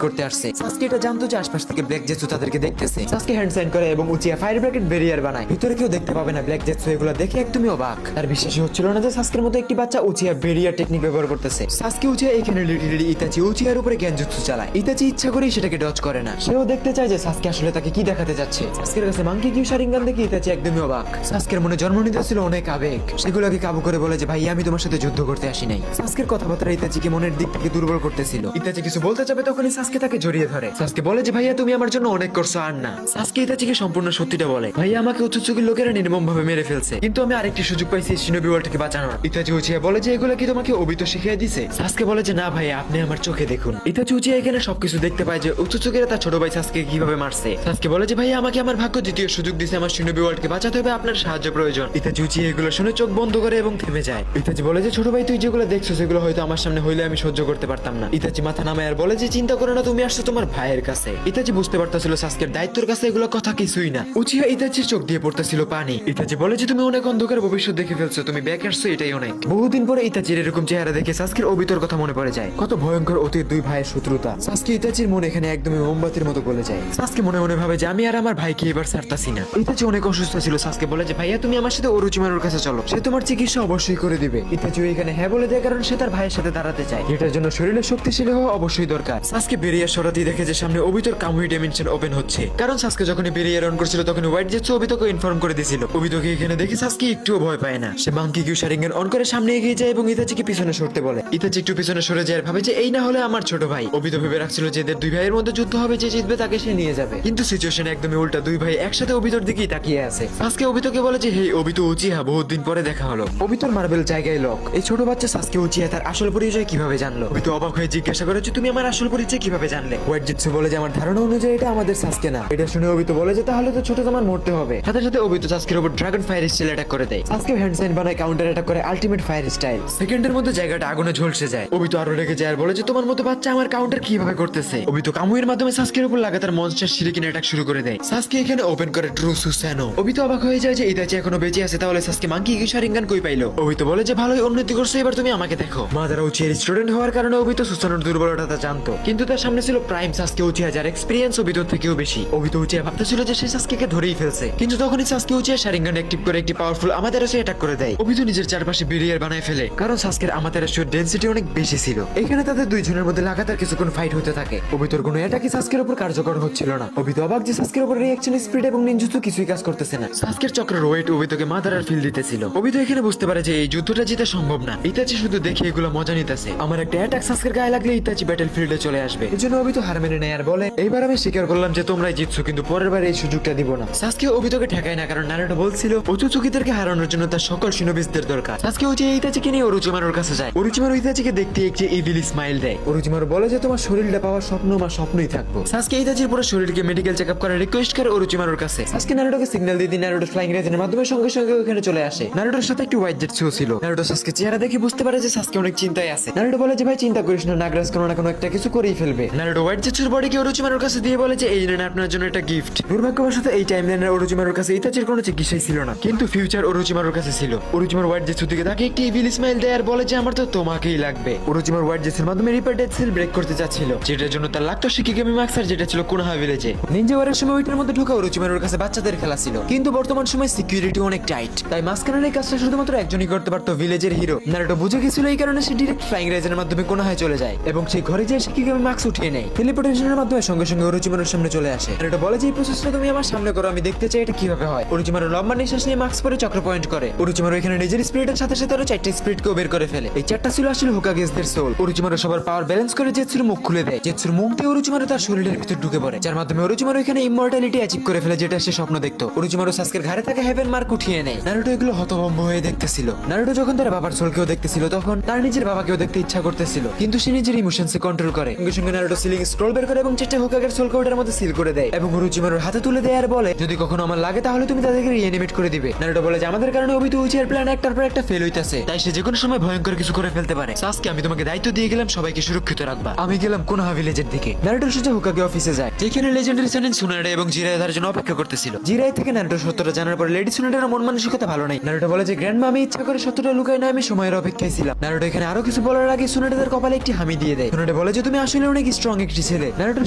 করতে আসছে। সাসকে এটা জানতো যে আশপাশ থেকে ব্ল্যাক জেটসু তাদেরকে দেখতেছে। সাসকে হ্যান্ড সাইন করে এবং উচিয়া ফায়ার ব্র্যাকেট ব্যারিয়ার বানায়, ভিতরে কেউ দেখতে পাবে না। ব্ল্যাক জেটসু এগুলো দেখে একদমই অবাক, তার বিশ্বাসই হচ্ছিল না যে সাসকের মতো একটি বাচ্চা উচিয়া ব্যারিয়ার টেকনিক ব্যবহার করতেছে। সাসকে উচিয়া এখানে লিটারেলি ইতাচি উচিয়ার উপরে জ্ঞানজুৎসু চালায়। ইতাচি ইচ্ছা করেই সেটাকে ডজ করে না, সেও দেখতে চায় যে সাসকে আসলে তাকে কি দেখাতে যাচ্ছে। সাসকের কাছে মাঙ্কি কিউ শারিঙ্গান দেখে ইতাচি একদমই অবাক। সাসকের মনে জন্ম নিতে ছিল অনেক আবেগ, সেগুলোকে কাবু করে বলে যে ভাই আমি তোমার সাথে যুদ্ধ করতে আসি নাই। সাসকের কথাবার্তা ইতাচিকে মনের দিক থেকে দুর্বল করতেছিল। ইতাচি কিছু বলতে যাবে তখনই সাসকে তাকে জড়িয়ে ধরে। সাসকে বলে যে ভাইয়া তুমি আমার জন্য অনেক করছো আর না। সাসকে ইতাচিকে সম্পূর্ণ সত্যিটা বলে, ভাইয়া আমাকে উচ্চচুকির লোকেরা নির্মম ভাবে মেরে ফেলছে, কিন্তু আমি আরেকটি সুযোগ পাইছি শিনোবি ওয়ার্ল্ডকে বাঁচানোর। ইতাচি উচিয়া বলে যে এগুলো কি তোমাকে অবিত শিখিয়ে দিছে? সাসকে বলে যে না ভাইয়া আপনি আমার চোখে দেখুন। ইতাচি উচিয়া এখানে সবকিছু দেখতে পায় যে উচ্চচুকিরা তার ছোট ভাই সাসকে কিভাবে মারছে। সাসকে বলে যে ভাইয়া আমাকে আমার ভাগ্য দ্বিতীয় সুযোগ দিছে, আমার শিনোবি ওয়ার্ল্ডকে বাঁচাতে হবে, আপনার সাহায্য প্রয়োজন। ইতাচি উচিয়া এগুলো শুনে চোখ বন্ধ করে এবং থেমে যায়। ইতাচি বলে যে ছোট ভাই তুই যেগুলো দেখছো সেগুলো হয়তো আমার সামনে হইলে আমি সহ্য করতে পারতাম না। ইতাচি মাথা নামায় আর বলে যে চিন্তা করো না, তুমি আসছো তোমার ভাইয়ের কাছে। ইতাচি বুঝতে পারতেছিল সাসকের দায়িত্বের কাছে এগুলো কথা কিছুই না। উচিয়া ইতাচির চোখ দিয়ে পড়তেছিল পানি। ইতাচি বলে যে তুমি অনেক অন্ধকার ভবিষ্যৎ দেখে ফেলছো, তুমি ব্যাক আসছো এটাই অনেক। বহুদিন পরে ইতাচির এরকম চেহারা দেখে সাসকের অবিতর কথা মনে পড়ে যায়। কত ভয়ঙ্কর অতীত দুই ভাইয়ের শত্রুতা। সাসকে ইতাচির মনে এখানে একদমই মোমবাতির মতো গলে যায়। সাসকে মনে মনে ভাবে যে আমি আর আমার ভাইকে এবার ছাড়তাছি না। ইতাচি অনেক অসুস্থ ছিল। সাসকে বলে যে ভাইয়া তুমি আমার সাথে ওরোচিমারুর কাছে চলো, সে তোমার চিকিৎসা অবশ্যই করে দিবে। ইতাচি এখানে হ্যাঁ বলে দেয় কারণ সে তার ভাইয়ের সাথে দাঁড়াতে চায়, যেটার জন্য শরীরে শক্তিশালী হওয়া অবশ্যই দরকার। সাসকে বেরিয়ে সরাতেই দেখে যে সামনে অবিতর কামুই ডাইমেনশন ওপেন হচ্ছে, কারণ সাসকে যখনই বেরিয়ে রান করছিল তখন হোয়াইট জেটস অবিতকে ইনফর্ম করে দিয়েছিল। অবিতকে এখানে দেখে সাসকে একটুও ভয় পায় না, সে মাঙ্কি কিউ শারিঙ্গান অন করে সামনে এগিয়ে যায় এবং ইতাচিকে পিছনে সরতে বলে। ইতাচি একটু পিছনে সরে যায় আর ভাবে যে এই না হলে আমার ছোট ভাই। অবিত ভেবে রাখছিল যে এদের দুই ভাইয়ের মধ্যে যুদ্ধ হবে, যে জিতবে তাকে সে নিয়ে যাবে, কিন্তু সিচুয়েশন একদমই উল্টা। দুই ভাই একসাথে অবিতর দিকেই তাকিয়ে আছে। সাসকে অবিতকে বলে যে হে অবিত উচিয়া, বহুত দিন পরে দেখা হলো। অবিতর মার্বেল জায়গায় লক। এই ছোট বাচ্চা সাসকে উচিয়া তার আসল পরিচয় কিভাবে জানলো? অবিত অবাক হয়ে জিজ্ঞাসা করে যে তুমি আমার আসল পরিচয় কিভাবে জানলে? হোয়াইট জেটসু বলে যে আমার ধারণা অনুযায়ী এটা আমাদের সাসকে না। এটা শুনে অবিত বলে যে তাহলে তো ছোট তোমার মরতে হবে। সাথে সাথে অবিত সাসকের উপর ড্রাগন ফায়ার স্টাইল অ্যাটাক করে দেয়। সাসকে হ্যান্ড সাইন বানায় কাউন্টার অ্যাটাক করে আলটিমেট ফায়ার স্টাইল। সেকেন্ডের মধ্যে জায়গাটা আগুনে ঝলসে যায়। অবিত আরো রেগে যায় আর বলে যে তোমার মতো বাচ্চা আমার কাউন্টার কিভাবে করতেছে? অবিত কামুইয়ের মাধ্যমে সাসকের উপর লাগাতার মনস্টার শিরিকিন অ্যাটাক শুরু করে দেয়। সাসকে এখানে ওপেন করে ট্রু সুসানো। অবিত অবাক হয়ে যায় যে ইতাচি এখনো বেঁচে আছে, তাহলে সাসকে মাঙ্কি কিউ শারিঙ্গান কই পাইলো? অবিত বলে যে ভালোই উন্নতি করছে, এবার তুমি আমাকে দেখো। মাদারা উচিয়ার স্টুডেন্ট হওয়ার কারণে অবিত সুসানোর দুর্বলতা জানতো, কিন্তু তার সামনে ছিল প্রাইম সাসকে উচিয়া যার এক্সপেরিয়েন্স অবিত থেকেও বেশি। অবিত উচিয়া ভাবতেছিল যে সে সাসকেকে ধরেই ফেলছে, কিন্তু তখনই সাসকে উচিয়া শারিঙ্গান অ্যাক্টিভ করে একটি পাওয়ারফুল আমাদেরাসে অ্যাটাক করে দেয়। অবিত নিজের চারপাশে ব্যারিয়ার বানায় ফেলে, কারণ সাসকের আমাদেরাসের ডেনসিটি অনেক বেশি ছিল। এখানে তাদের দুইজনের মধ্যে লাগাতার কিছুক্ষণ ফাইট হতে থাকে। অবিতর কোনো অ্যাটাকই সাসকের উপর কার্যকর হচ্ছিল না। অবিত অবাক যে সাসকের উপর রিঅ্যাকশন স্পিড এবং নিনজুৎসু কিছুই কাজ করতেছে না। সাসকের চক্রের ওয়েট অবিতকে মাদারার ফিল দিতেছিল। অবিত এখানে বুঝতে পারে যে এই যুদ্ধটা জিতা সম্ভব না। ইতাচি শুধু দেখে এগুলো মজা নিতেছে। আমার একটা অ্যাটাক সাসকের গায়ে লাগলে ইতাচি ব্যাটল ফিল্ডে চলে আসবে। এজন্য অবিত হার মেনে নেয় আর বলে এইবার আমি স্বীকার করলাম যে তোমরাই জিতছো, কিন্তু পরের বার এই সুযোগটা দিব না। সাসকে অবিতকে ঠেকায় না, কারণ নারুটো বলছিল উচুচুকিদেরকে হারানোর জন্য তার সকল শিনোবিসদের দরকার। সাসকে উচিয়া ইতাচিকে নিয়ে ওরোচিমারুর কাছে যায়। ওরোচিমারু ইতাচিকে দেখতে একটি ইভিল স্মাইল দেয়। ওরোচিমারু বলে যে তোমার শরীরটা পাওয়ার স্বপ্ন মা স্বপ্নই থাকবো। সাসকে ইতাচির পুরো শরীরকে মেডিকেল চেকআপ করার রিকোয়েস্ট করে ওরোচিমারুর কাছে। সাসকে নারুটোকে সিগন্যাল দিয়ে নারুটো ফ্লাইং রেজেনের মাধ্যমে সঙ্গে সঙ্গে ওখানে চলে আসে। নারুটোর সাথে একটি হোয়াইট জেটসু ছিল। নারুটো সাসকে চেহারা দেখে বুঝতে পারে যে সাসকে অনেক চিন্তায় আছে। নারুটো বলে যে ভাই চিন্তা করিস না, নাগরাজ কোনো না কোনো একটা কিছু করেই ফেলবে। নারুটো হোয়াইট জেটসুর বডিকে ওরোচিমারুর কাছে দিয়ে বলে যে এই নেন আপনার জন্য একটা গিফট। দুর্ভাগ্যবশত এই টাইমলাইনে ওরোচিমারুর কাছে ইতাচির কোনো চিকিৎসাই ছিল না, কিন্তু ফিউচার ওরোচিমারুর কাছে ছিল। ওরোচিমারু হোয়াইট জেটসু দিকে তাকে একটি ইভিল স্মাইল দেয় আর বলে যে আমার তো তোমাকেই লাগবে। ওরোচিমারু হোয়াইট জেটসুর মাধ্যমে রিপার ডেথ সেল ব্রেক করতে চাচ্ছিল, যেটার জন্য তার লাগতো শিকিগামি মাক্সার, যেটা ছিল কোনোহা ভিলেজে। নিনজা ওয়ারের সময় ওইটার মধ্যে ঢোকা ওরোচিমারুর কাছে বাচ্চাদের খেলা ছিল, কিন্তু বর্তমান সময় সিকিউরিটি অনেক টাইট, তাই মাঝখানের এই কাজটা শুধুমাত্র একজনই করতে পারতো, ভিলেজের হিরো। নারুটো বুঝে গেছিল, এই কারণে সে ডিরেক্ট ফ্লাইং রেজেনের মাধ্যমে কোনোহায় চলে যায় এবং সেই ঘরে যেয়ে শিকিগামি মাক্স উঠিয়ে নেয়। টেলিপোর্টেশনের মাধ্যমে সঙ্গে সঙ্গে ওরোচিমারুর সামনে চলে আসে। নারুটো বলে যে এই প্রসেসটা তুমি আমার সামনে করো, আমি দেখতে চাই এটা কিভাবে হয়। ওরোচিমারু লম্বা নিঃশ্বাস নিয়ে মাক্স পরে চক্র পয়েন্ট করে। ওরোচিমারু এখানে নিজের স্পিরিটের সাথে সাথে আরো 4টা স্পিরিটকেও বের করে ফেলে। এই 4টা ছিল আসলে হোকাগেসদের সোল। ওরোচিমারু সবার পাওয়ার ব্যালেন্স করে জেটসুর মুখ খুলে দেয়। জেটসুর মুখ দিয়ে ওরোচিমারু তার শরীরের ভিতর ঢুকে পড়ে, যার মাধ্যমে ওরোচিমারু এখানে ইমমর্টালিটি অ্যাচিভ করে ফেলে, যেটা সে স্বপ্ন দেখতো। ওরোচিমারু সাসকের ঘাড়ে থাকা হেভেন মার্ক উঠিয়ে নেয়। নারুটো এগুলো হতভম্ব হয়ে দেখতেছিল। নারুটো যখন তার বাবার সোলকেও দেখতেছিল, তখন তার নিজের বাবাকেও দেখতে ইচ্ছা করতেছিল, কিন্তু সে নিজের ইমোশনসে কন্ট্রোল করে। সঙ্গে সঙ্গে নারুটো সিলিং স্ক্রল বের করে এবং 4টা হোকাগের সোলকে ওটার মধ্যে সিল করে দেয় এবং ওরোচিমারুর হাতে তুলে দেয় আর বলে যদি কখনো আমার লাগে তাহলে তুমি তাদেরকে রিঅ্যানিমেট করে দিবে। নারুটো বলে যে আমাদের কারণে অবিত উচিয়ার প্ল্যান একটার পর একটা ফেল হইতাছে, তাই সে যে কোনো সময় ভয়ঙ্কর কিছু করে ফেলতে পারে। সাসকে আমি তোমাকে দায়িত্ব দিয়ে গেলাম সবাইকে সুরক্ষিত রাখবা। আমি গেলাম কোনোহা ভিলেজের দিকে। নারুটো সোজা হোকাগে অফিসে যায়, যেখানে লেজেন্ডারি সেনেন সুনাডে এবং জিরাই তার জন্য অপেক্ষা করতেছিল। জিরাই থেকে নারুটো সত্যটা জানার পর লেডি সুনাডের মন মানসিকতা ভালো নাই। নারুটো বলে যে গ্র্যান্ডমা আমি ইচ্ছা করে সত্যটা লুকাই না, আমি সময়ের অপেক্ষায় ছিলাম। নারুটো এখানে আরো কিছু বলার আগে সুনাডেদের কপালে একটি হামি দিয়ে দেয়। সুনাডে বলে যে তুমি আসলে অনেক অনেক স্ট্রং একটি ছেলে। নারুটো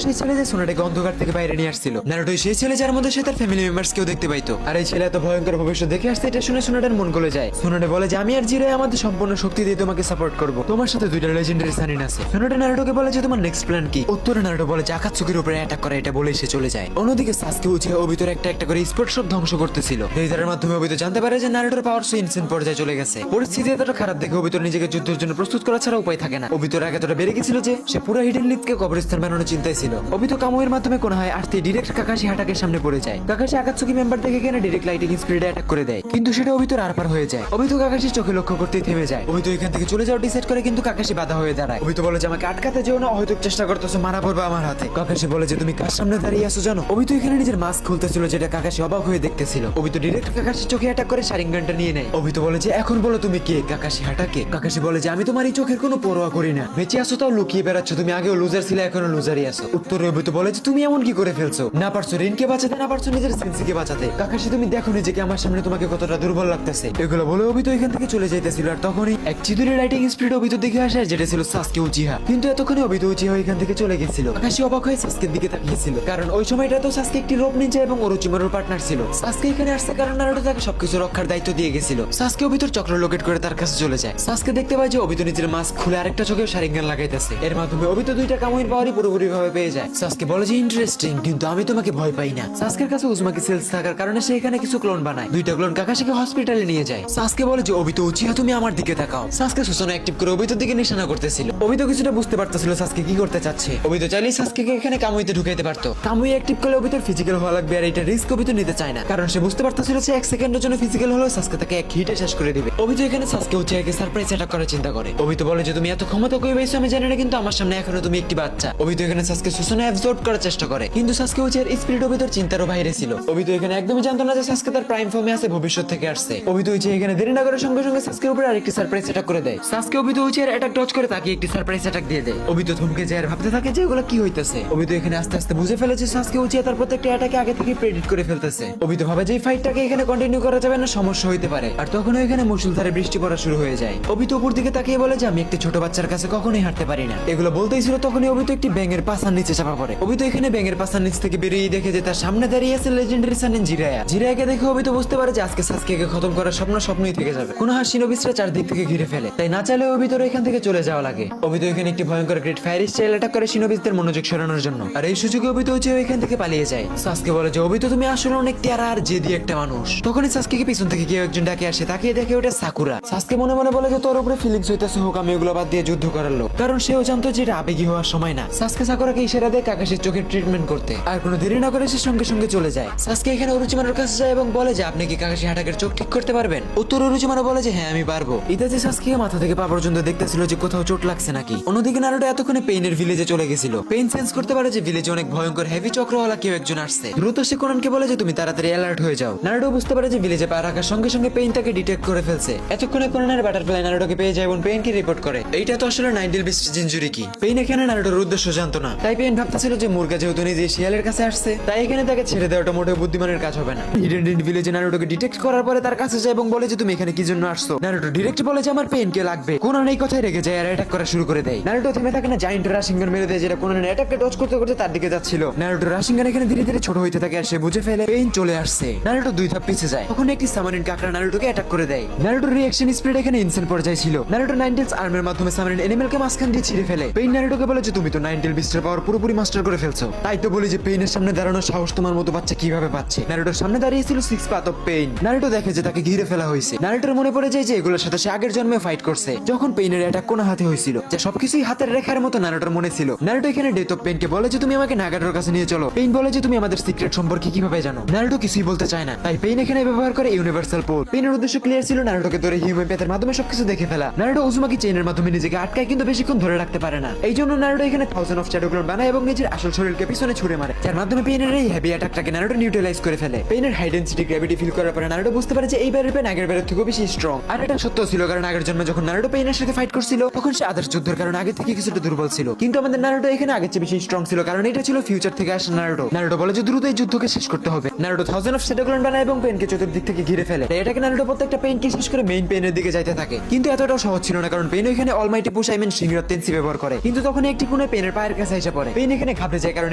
সেই ছেলে যে সোনাটাকে অন্ধকার থেকে বাইরে নিয়ে আসছিল। নারুটো সেই ছেলে যার মধ্যে সে তার ফ্যামিলি মেম্বার্স কেও দেখতে পাইতো। আর এই ছেলে এত ভয়ঙ্কর ভবিষ্যৎ দেখে আসছে, এটা শুনে সোনাটার মন গলে যায়। সোনাটা বলে যে আমি আর জিরাই আমাদের সম্পূর্ণ শক্তি দিয়ে তোমাকে সাপোর্ট করব, তোমার সাথে দুইটা লেজেন্ডারি সানিন আছে। সোনাটা নারুটোকে বলে যে তোমার নেক্সট প্ল্যান কি। উত্তরে নারুটো বলে যে আকাতসুকির উপরে অ্যাটাক করে, এটা বলে সে চলে যায়। অন্যদিকে সাসকে উচিয়া ওবিতোর একটা একটা করে স্পোর্ট শপ ধ্বংস করতেছিল। লেজারের মাধ্যমে ওবিতো জানতে পারে যে নারুটোর পাওয়ার সো ইনসেন পর্যায়ে চলে গেছে। পরিস্থিতি এতটা খারাপ দেখে ওবিতোর নিজেকে যুদ্ধের জন্য প্রস্তুত করা ছাড়া উপায় থাকে না। ওবিতোর আগে এতটা বেড়ে গেছিল যে সে পুরো হিডেন লিফকে কবরস্থান বানানোর চিন্তায় ছিল। ওবিতো কামুয়ের মাধ্যমে কোন হয় আসতে ডিরেক্ট কাকাশি হাটাকের সামনে পড়ে যায়। কাকাশি আকাতসুকি মেম্বার থেকে এখানে ডিরেক্ট লাইটিং স্পিডে অ্যাটাক করে দেয়, কিন্তু সেটা ওবিতোর আর পার হয়ে যায়। ওবিতো কাকাশির চোখে লক্ষ্য করতেই থেমে যায়। ওবিতো এখান থেকে চলে যাওয়ার ডিসাইড করে, কিন্তু কাকাশি বাধা হয়ে দাঁড়ায়। ওবিতো বলে যে আমাকে আটকাতে যেও না, হয়তো চেষ্টা করতেছো মারা পড়বে আমার হাতে। কাকাশি বলে যে তুমি কার সামনে দাঁড়িয়ে আছো জানো। ওবিতো এখানে নিজের মাস্ক খুলতেছিল, যেটা কাকাশি অবাক হয়ে দেখতেছিল। ওবিতো ডিরেক্ট কাকাশির চোখে অ্যাটাক করে শারিঙ্গানটা নিয়ে নেয়। ওবিতো বলে যে এখন বলো তুমি কে, কাকাশি হাটাকে। কাকাশি বলে যে আমি তোমার এই চোখের কোনো পরোয়া করি না, বেঁচে আসো তাও লুকিয়ে বেড়াচ্ছ, তুমি আগেও লুজার ছিলে এখনো লুজারই আছো। উত্তরে ওবিতো বলে যে তুমি এমন কি করে ফেলছো, না পারছো রিনকে বাঁচাতে, না পারছো নিজের সেন্সিকে বাঁচাতে। কাকাশি তুমি দেখো নিজেকে আমার সামনে তোমাকে কতটা দুর্বল লাগতেছে। এগুলো বলে ওবিতো এখান থেকে চলে যাইতেছিল, আর তখনই এক চিদুরি লাইটিং স্পিড ওবিতো দিকে আসে, যেটা ছিল সাসকে উচিহা। কিন্তু এতক্ষণে ওবিতো উচিহা এখান থেকে চলে গেছিল। কাকাশি অবাক হয়ে সাসকের দিকে তাকিয়েছিল, কারণ ওই সময়টা তো সাসকে একটি রোপ নিনজা এবং ওরোচিমারুর পার্টনার ছিল। সাসকে এখানে আসছে কারণ নারুটো তাকে সবকিছু রক্ষার দায়িত্ব দিয়ে গেছিল। সাসকে ওবিতোর চক্র লোকেট করে তার কাছে চলে যায়। সাসকে দেখতে পায় যে ওবিতো নিজের মাস্ক খুলে আরেকটা চোখেও শারিঙ্গান লাগাইতেছে। এর মাধ্যমে ওবিতো দুইটা কামুইর পাওয়ারই পুরোপুরি ভাবে পেয়ে যায়। সাসকে বলে যে ইন্টারেস্টিং, কিন্তু আমি তোমাকে ভয় পাই না। সাসকের কাছে উজমাকি সেলস থাকার কারণে সে এখানে কিছু ক্লোন বানায়। দুইটা ক্লোন কাকাশিকে হসপিটালে নিয়ে যায়। সাসকে বলে যে ওবিতো উচিহা তুমি আমার দিকে তাকাও। সাসকে সুসনা অ্যাক্টিভ করে ওবিতোর দিকে নিশানা করতেছিল। ওবিতো কিছুটা বুঝতে পারতেছিল সাসকে কি করতে চাচ্ছে। ওবিতো চাইলেই সাসকেকে এখানে কামুইতে ঢুকাইতে পারতো। কামুই অ্যাক্টিভ করলে ওবিতোর ফিজিক্যাল হওয়া লাগবে, আর এটা রিস্ক ওবিতো নিতে চায় না, কারণ সে বুঝতে পারতেছিল যে এক সেকেন্ডের জন্য ফিজিক্যাল হলেও সাসকে তাকে এক হিটে শেষ করে দিবে। ওবিতো এখানে সাসকে উচিয়াকে সারপ্রাইজ অ্যাটাক করার চিন্তা করে। ওবিতো বলে যে তুমি এত ক্ষমতা কই পাইছো আমি জানি না, কিন্তু আমার সামনে এখনো তুমি একটি বাচ্চা। ওবিতো এখানে সাসকে সুসনা অ্যাবজর্ব করার চেষ্টা করে, কিন্তু সাসকে উচিয়ার স্পিরিট ওবিতোর চিন্তারও বাইরে ছিল। ওবিতো এখানে একদমই জানতো না যে সাসকে তার প্রাইম ফর্মে আছে, ভবিষ্যৎ থেকে আসছে। ওবিতো উচিয়া এখানে দেরি না করে সঙ্গে সঙ্গে সাসকের উপরে আরেকটি সারপ্রাইজ অ্যাটাক করে দেয়। সাসকে ওবিতো উচিয়ার অ্যাটাক ডজ করে তাকে একটি সারপ্রাইজ অ্যাটাক দিয়ে দেয়। ওবিতো থমকে যায় আর ভাবতে থাকে যে এগুলো কি হইতেছে। ওবিতো এখানে আস্তে আস্তে বুঝে ফেলে যে সাসকে উচিয়া তার প্রত্যেকটা অ্যাটাকে আগে থেকে প্রেডিক্ট করে ফেলতেছে। ওবিতো ভাবে যে এই ফাইটটাকে এখানে কন্টিনিউ করা যাবে না, সমস্যা হইতে পারে। আর তখন এখানে মুষলধারে বৃষ্টি পড়া শুরু হয়ে যায়। ওবিতো উপর দিকে তাকিয়ে বলে যে আমি একটি ছোট বাচ্চার কাছে কখনোই হাঁটতে পারি না। এগুলো বলতেই ছিল তখনই ওবিতো একটি ব্যাঙের পাছার নিচে চাপা পড়ে। ওবিতো এখানে ব্যাঙের পাছার নিচ থেকে বেরিয়ে দেখে যে তার সামনে দাঁড়িয়ে আছে লেজেন্ডারি সানিন জিরায়া। জিরায়াকে দেখে ওবিতো বুঝতে পারে যে আজকে সাসকেকে খতম করার স্বপ্নই থেকে যাবে। কোনো শিনোবিসরা চারদিক থেকে ঘিরে ফেলে, তাই না চাইলে ওবিতোর এখান থেকে চলে যাওয়া লাগে। ওবিতো এখানে একটি ভয়ঙ্কর গ্রেট ফায়ার স্টাইল অ্যাটাক করে শিনোবিসদের মনোযোগ সরানোর জন্য, আর এই সুযোগে ওবিতো উচিয়া এখান থেকে পালিয়ে যায়। সাসকে বলে যে ওবিতো তুমি আসলে অনেক তেরা আর জেদি একটা মানুষ। তখনই সাসকেকে পিছন থেকে কেউ একজন ডাকে আসে, তাকিয়ে দেখে ওটা সাকুরা। সাসকে মনে মনে বলে যে তোর উপরে ফিলিংস হইতেছে, হোক আমি ওগুলো বাদ দিয়ে যুদ্ধ করার লোক, কারণ সেও জানতো যে এটা আবেগী হওয়ার সময় না। সাসকে সাকুরাকে ইশারা দেয় কাকাশির চোখের ট্রিটমেন্ট করতে, আর কোনো দেরি না করে সে সঙ্গে সঙ্গে চলে যায়। সাসকে এখানে ওরোচিমারুর কাছে যায় এবং বলে যে আপনি কি কাকাশি হাটাকের চোখ ঠিক করতে পারবেন। উত্তর ওরোচিমারু বলে যে হ্যাঁ আমি পারবো। ইতাচি সাসকে মাথা থেকে পা পর্যন্ত দেখতেছিল যে কোথাও চোট লাগছে নাকি। অন্যদিকে নারুটো এতক্ষণে পেইনের ভিলেজে চলে গেছিল। পেইন সেন্স করতে পারে যে ভিলেজে অনেক ভয়ঙ্কর হেভি চক্রওয়ালা কেউ একজন আসছে। দ্রুত সে কোনানকে বলে যে তুমি তাড়াতাড়ি অ্যালার্ট হয়ে যাও। নারুটো বুঝতে পারে যে ভিলেজে পা রাখার সঙ্গে সঙ্গে পেইন তাকে ডিটেক্ট করে ফেলছে। এতক্ষণে কোনানের বাটারফ্লাই নারুটোকে পেয়ে যায় এবং পেইনকে রিপোর্ট করে। এইটা তো আসলে নাইনডেল বিস্ট জিনজুরি কি। পেইন এখানে নারুটোর উদ্দেশ্য জানতো না, তাই পেইন ভাবতেছিল যে মুরগা যেহেতু নিজে শিয়ালের কাছে আসছে, তাই এখানে তাকে ছেড়ে দেওয়াটা মোটেও বুদ্ধিমানের কাজ হবে না। হিডেন ডিন ভিলেজে নারুটোকে ডিটেক্ট করার পরে তার কাছে যায় এবং বলে যে তুমি এখানে কি জন্য আসছো। নারুটো ডিরেক্ট বলে যে আমার পেইনকে লাগবে। কোনান এই কথাই রেগে যায় আর অ্যাটাক করা শুরু করে দেয়। নারুটো থেমে থাকে না, জায়ান্ট রাশিঙ্গান মেরে দেয়, যেটা কোনানের অ্যাটাককে ডজ করতে করতে তার দিকে যাচ্ছিল। নারুটো রাশিঙ্গান এখানে ধীরে ধীরে ছোট হইতে থাকে আর সে বুঝে ফেলে পেইন চলে আসছে। নারুটো দুই ধাপ পিছে যায়, তখন একটি সামারিন কাকড়া নারুটোকে অ্যাটাক করে দেয়। নারুটোর রিঅ্যাকশন স্পিড এখানে ইনসেন পর্যায়ে ছিল। নারুটো নাইনটেলস আর্মের মাধ্যমে সামারিন এনিমেলকে মাঝখান দিয়ে ছিঁড়ে ফেলে। পেইন নারুটোকে বলে যে তুমি তো নাইনটেল বিস্টের পাওয়ার পুরোপুরি মাস্টার করে ফেলছো, তাই তো বলি যে পেইনের সামনে দাঁড়ানোর সাহস তোমার মতো বাচ্চা কিভাবে পাচ্ছে। নারুটোর সামনে দাঁড়িয়ে ছিল six path of pain. Naruto দেখে যে তাকে ঘিরে ফেলা হয়েছে। নারুটোর মনে পড়ে যায় যে এগুলোর সাথে সে আগের জন্মে ফাইট করছে, যখন পেইনের অ্যাটাক কোন হাতে হয়েছিল, যে সবকিছুই হাতের রেখার মতো নারুটোর মনে ছিল। নারুটো এখানে ডেথ অফ পেইনকে বলে যে তুমি আমাকে নাগাটোর কাছে নিয়ে চলো। পেইন বলে যে তুমি আমাদের সিক্রেট সম্পর্কে কিভাবে জানো। নারুটো কিছুই বলতে চায় না, তাই পেইন এখানে ব্যবহার করে ইউনিভার্সাল পোল। পেইনের উদ্দেশ্য ক্লিয়ার ছিল নারুটোকে ধরে হিউম্যানপ্যাথের মাধ্যমে সবকিছু দেখে ফেলা। নারুটো উজুমাকি চেইনের মাধ্যমে নিজেকে আটকায়, কিন্তু বেশিক্ষণ ধরে রাখতে পারে না। এই জন্য নারুটো এখানে 1000 অফ শ্যাডো ক্লোন বানায় এবং নিজের আসল শরীরকে পিছনে ছুড়ে মারে, যার মাধ্যমে পেইনের এই হেভি অ্যাটাকটাকে নারুটো নিউট্রালাইজ করে ফেলে। পেইনের হাই ডেনসিটি গ্র্যাভিটি ফিল করার পরে নারুটো বুঝতে পারে যে এইবারের পেইন আগের বারের থেকেও বেশি স্ট্রং। আর এটা সত্য ছিল, কারণ আগের জন্মে যখন নারুটো পেইনের সাথে ফাইট করছিল তখন সে আদার্স যুদ্ধের কারণে আগে থেকে কিছুটা দুর্বল ছিল, কিন্তু আমাদের নারুটো এখানে আগের চেয়ে বেশি স্ট্রং ছিল, কারণ এটা ছিল ফিউচার থেকে আসা নারুটো। নারুটো বলে যে দ্রুত এই যুদ্ধকে শেষ করতে হবে। নারুটো 1000 অফ শ্যাডো ক্লোন বানায় এবং পেইনকে চতুর্দিক থেকে ঘিরে ফেলে। এটাকে নারুটো প্রত্যেকটা পেইনকে শেষ করে মেইন পেইনের দিকে যাইতে থাকে, কিন্তু এতটাও সহজ ছিল না, কারণ পেইন ওইখানে অলমাইটি পুশ সিংহরাজ টেন্সি ব্যবহার করে। কিন্তু তখন একটি কোনো পেনের পায়ের কাছে এসে পড়ে। পেন এখানে ঘাবড়ে যায় কারণ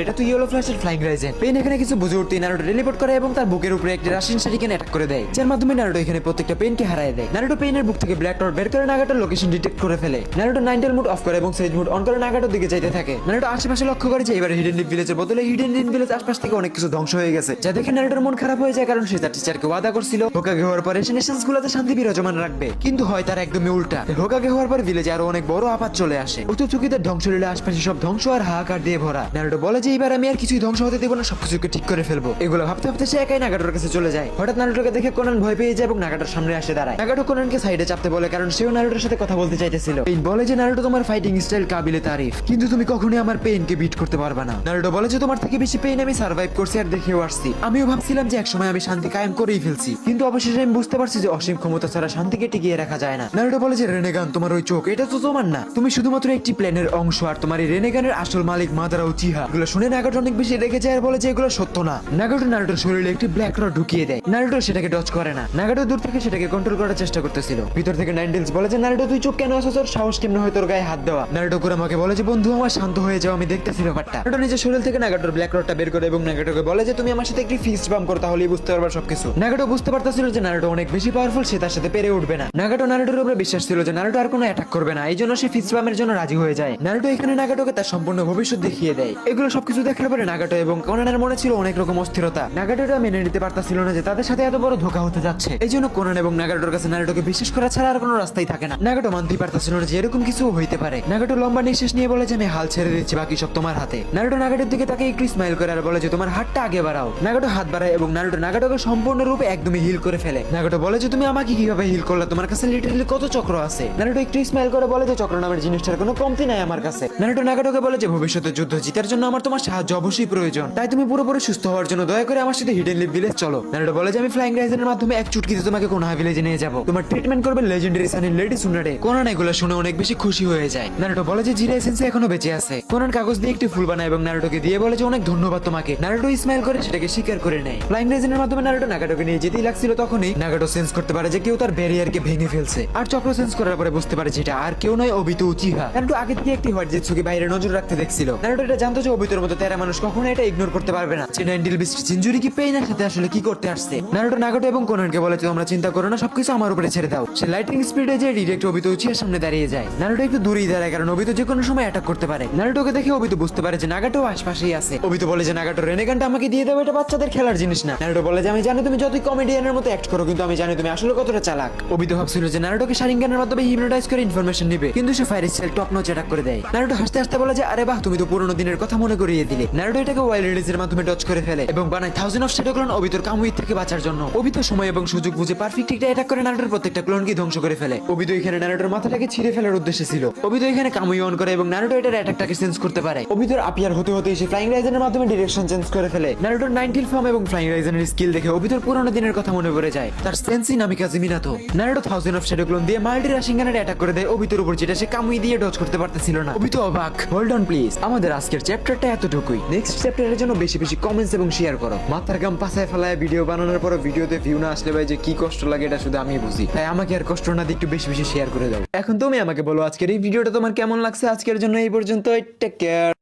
এটা তো ইয়েলো ফ্ল্যাশের ফ্লাইং রাইজেন। পেন এখানে কিছু বুঝে উঠতে নারুটো টেলিপোর্ট করে এবং তার বুকের উপরে একটি রাশিয়ান শারিকেন অ্যাটাক করে দেয়, যার মাধ্যমে নারুটো এখানে প্রত্যেকটা পেনকে হারিয়ে দেয়। নারুটো পেনের বুক থেকে ব্ল্যাক ডট বের করে নাগাটোর লোকেশন ডিটেক্ট করে ফেলে। নারুটো নাইনটেল মুড অফ করে এবং সেজ মুড অন করে নাগাটোর দিকে যাইতে থাকে। নারুটো আশেপাশে লক্ষ্য করে যে এবার হিডেন লিপ ভিলেজের বদলে হিডেন লিপ ভিলেজ আশপাশ থেকে অনেক কিছু ধ্বংস হয়ে গেছে, যা দেখে নারুটোর মন খারাপ হয়ে যায় কারণ সে তার টিচারকে ওয়াদা করছিল হোকাগে হওয়ার পরে সে নেশনস গুলোতে শান্তি বিরাজমান রাখবে, কিন্তু হয় তার একদমই উল্টা। হোকাগে হওয়ার পর ভিলেজে আরো অনেক বড় আপাত চলে আসে। উত্তরচুকিদের ধ্বংস লীলা আশপাশে সব ধ্বংস আর হাহাকার দিয়ে ভরা। নারুটো বলে যে এবার আমি আর কিছুই ধ্বংস হতে দেব না, সবকিছুকে ঠিক করে ফেলবো। এগুলো ভাবতে ভাবতে সে একাই নাগাটোর কাছে চলে যায়। হঠাৎ নারুটোকে দেখে কোনান ভয় পেয়ে যায় এবং নাগাটোর সামনে আসে দাঁড়ায়। নাগাটো কোনানকে সাইডে চাপতে বলে কারণ সেও নারুটোর সাথে কথা বলতে চাইতেছিল। পেইন বলে যে নারুটো তোমার ফাইটিং স্টাইল কাবিলে তারিফ, কিন্তু তুমি কখনোই আমার পেইনকে বিট করতে পারবে না। নারুটো বলে যে তোমার থেকে বেশি পেইন আমি সার্ভাইভ করছি আর দেখেও আসছি। আমিও ভাবছিলাম যে একসময় আমি শান্তি কায়েম করেই ফেলছি, কিন্তু অবশেষে আমি বুঝতে পারছি যে অসীম ক্ষমতা ছাড়া শান্তিকে টিকিয়ে রাখা যায় না। নারুটো বলে যে রেনেগান তোমার ওই চোখ এটা তো তোমার না, তুমি শুধুমাত্র একটি প্ল্যানের অংশ, আর তোমার এই রেনেগানের আসল মালিক মাদারা উচিহা। এগুলো শুনে নাগাটো অনেক বেশি রেগে যায় আর বলে যে এগুলো সত্য না। নাগাটো নারুটোর শরীরে একটি ব্ল্যাক রড ঢুকিয়ে দেয়। নারুটো সেটাকে ডজ করে না। নাগাটো দূর থেকে সেটাকে কন্ট্রোল করার চেষ্টা করতেছিল। ভিতর থেকে নাইনটেলস বলে যে নারুটো তুই চোখ কেন আসছ, তোর সাহস কেমন হয় তোর গায়ে হাত দেওয়া। নারুটো কুরামাকে বলে যে বন্ধু আমার শান্ত হয়ে যাও, আমি দেখতেছি ব্যাপারটা। নারুটো নিজের শরীর থেকে নাগাটোর ব্ল্যাক রডটা বের করে এবং নাগাটোকে বলে যে তুমি আমার সাথে একটি ফিস্ট বাম্প করো, তাহলেই বুঝতে পারবা সবকিছু। নাগাটো বুঝতে পারতেছিল যে নারুটো অনেক বেশি পাওয়ারফুল, সে তার সাথে পেরে উঠবে না। নাগাটো নারুটোর উপরে বিশ্বাস ছিল যে নারুটো আর কোনো অ্যাটাক করবে না, এই জন্য সে ফিস্ট বাম্পের জন্য রাজি হয়ে যায়। নারুটো এখানে নাগাটোকে তার সম্পূর্ণ ভবিষ্যৎ দেখিয়ে দেয়। এগুলো সবকিছু দেখার পরে নাগাটো এবং কোনানের মনে ছিল অনেক রকম অস্থিরতা। নাগাটো এটা মেনে নিতে পারতাছিল না যে তাদের সাথে এত বড় ধোঁকা হতে যাচ্ছে। এই জন্য কোনান এবং নাগাটোর কাছে নারুটোকে বিশ্বাস করা ছাড়া আর কোনো রাস্তাই থাকে না। নাগাটো মানতেই পারতাছিল না যে এরকম কিছু হইতে পারে। নাগাটো লম্বা নিঃশ্বাস নিয়ে বলে যে আমি হাল ছেড়ে দিচ্ছি, বাকি সব তোমার হাতে। নারুটো নাগাটোর দিকে তাকে একটু স্মাইল করে আর বলে যে তোমার হাতটা আগে বাড়াও। নাগাটো হাত বাড়ায় এবং নারুটো নাগাটোকে সম্পূর্ণরূপে একদমই হিল করে ফেলে। নাগাটো বলে যে তুমি আমাকে কিভাবে হিল করলে, তোমার কাছে লিটারালি কত চক্র আছে। নারুটো একটু স্মাইল করে বলে যে চক্র নামের জিনিসটার কোনো কমতি নাই আমার কাছে। নারুটো নাগাটোকে বলে যে ভবিষ্যতে যুদ্ধ জিতার জন্য আমার তোমার সাহায্য অবশ্যই প্রয়োজন, তাই তুমি পুরোপুরি সুস্থ হওয়ার জন্য দয়া করে আমার সাথে হিডেন লিপ ভিলেজ চলো। নারুটো বলে যে আমি ফ্লাইং রাইজেনের মাধ্যমে এক চুটকিতে তোমাকে কোনোহা ভিলেজে নিয়ে যাব, তোমার ট্রিটমেন্ট করবে লেজেন্ডারি সানি লেডি সুনাডে। কোনান এগুলো শুনে অনেক বেশি খুশি হয়ে যায়। নারুটো বলে যে জিরাই সেন্সেই এখনো বেঁচে আছে। কোনান কাগজ দিয়ে একটি ফুল বানায় এবং নারুটোকে দিয়ে বলে যে অনেক ধন্যবাদ তোমাকে। নারুটো স্মাইল করে সেটাকে স্বীকার করে নেয়। ফ্লাইং রাইজেনের মাধ্যমে নারুটো নাগাটোকে নিয়ে যেতেই লাগছিল, তখনই নাগাটো সেন্স করতে পারে যে কেউ তার ব্যারিয়ারকে ভেঙে ফেলছে, আর চক্র সেন্স করার পরে বুঝতে পারে যে এটা আর কেউ নয়, অবিতো উচিহা। নারুটো আগে থেকে একটি হোয়াইট জেটসুকে বাইরে নজর রাখতে দেখছিল। নারুটো এটা জানতো যে অবিতোর মতো তেরা মানুষ কখনো এটা ইগনোর করতে পারবে না। যে নাইনটেল বিস্ট জিঞ্জুরি কি পেইনের সাথে আসলে কি করতে আসছে। নারুটো নাগাটো এবং কোনানকে বলে তোমরা চিন্তা করো না, সবকিছু আমার উপরে ছেড়ে দাও। সে লাইটিং স্পিডে যে ডিরেক্ট অবিতো উচিহার সামনে দাঁড়িয়ে যায়। নারুটো একটু দূরেই দাঁড়ায় কারণ অবিতো যে কোনো সময় অ্যাটাক করতে পারে। নারুটোকে দেখে অবিতো বুঝতে পারে যে নাগাটো আশপাশেই আছে। অবিতো বলে যে নাগাটো রেনেগানটা আমাকে দিয়ে দাও, এটা বাচ্চাদের খেলার জিনিস না। নারুটো বলে যে আমি জানি তুমি যতই কমেডিয়ানের মতো অ্যাক্ট করো, কিন্তু আমি জানি তুমি আসলে কতটা চালাক। অবিতো ভাবছিল যে নারুটোকে শারিঙ্গানের মাধ্যমে হিপনোটাইজ করে ইনফরমেশন নিবে, কিন্তু সে fire style top notch attack করে দেয়। নারুটো হাসতে হাসতে বলে যে আরে বাহ, তুমি তো পুরোনো দিনের কথা মনে করিয়ে দিলে। নারুটো এটাকে ওয়াইল্ড রিলিজের মাধ্যমে ডচ করে ফেলে এবং বানায় 1000 অফ শ্যাডো ক্লোন অবিতোর কামুই থেকে বাঁচার জন্য। অবিতো সময় এবং সুযোগ বুঝে পারফেক্ট একটা অ্যাটাক করে নারুটোর প্রত্যেকটা ক্লোনকে ধ্বংস করে ফেলে। অবিতো এখানে নারুটোর মাথাটাকে ছিঁড়ে ফেলার উদ্দেশ্যে ছিল। অবিতো এখানে কামুই অন করে এবং নারুটো এটার অ্যাটাকটাকে সেন্স করতে পারে। অবিতোর আপিয়ার হতে হতে সে ফ্লাইং রাইজেনের মাধ্যমে ডিরেকশন চেঞ্জ করে ফেলে। নারুটোর 90 ফর্ম এবং ফ্লাইং রাইজেনের স্কিল দেখে অবিতোর পুরোনো দিনের কথা মনে পড়ে যায়, তার sensei Namikaze Minato. Naruto 1000 of shadow clone দিয়ে মাল্টি রাশিঙ্গানের অ্যাটাক করে দেয় অবিতোর উপর, যেটা সে কামুই দিয়ে ডজ করতে পারতেছিল না। অবিতো অবাক। হোল্ড অন প্লিজ, আমাদের আজকের চ্যাপ্টারটা এতটুকুই। নেক্সট চ্যাপ্টারের জন্য বেশি বেশি কমেন্টস এবং শেয়ার করো। মাথার গাম পাছায় ফেলায় ভিডিও বানানোর পর ভিডিওতে ভিউ না আসলে ভাই যে কি কষ্ট লাগে এটা শুধু আমি বুঝি, তাই আমাকে আর কষ্ট না দিয়ে একটু বেশি বেশি শেয়ার করে দাও। এখন তুমি আমাকে বলো আজকের এই ভিডিওটা তোমার কেমন লাগছে। আজকের জন্য এই পর্যন্ত, টেক কেয়ার।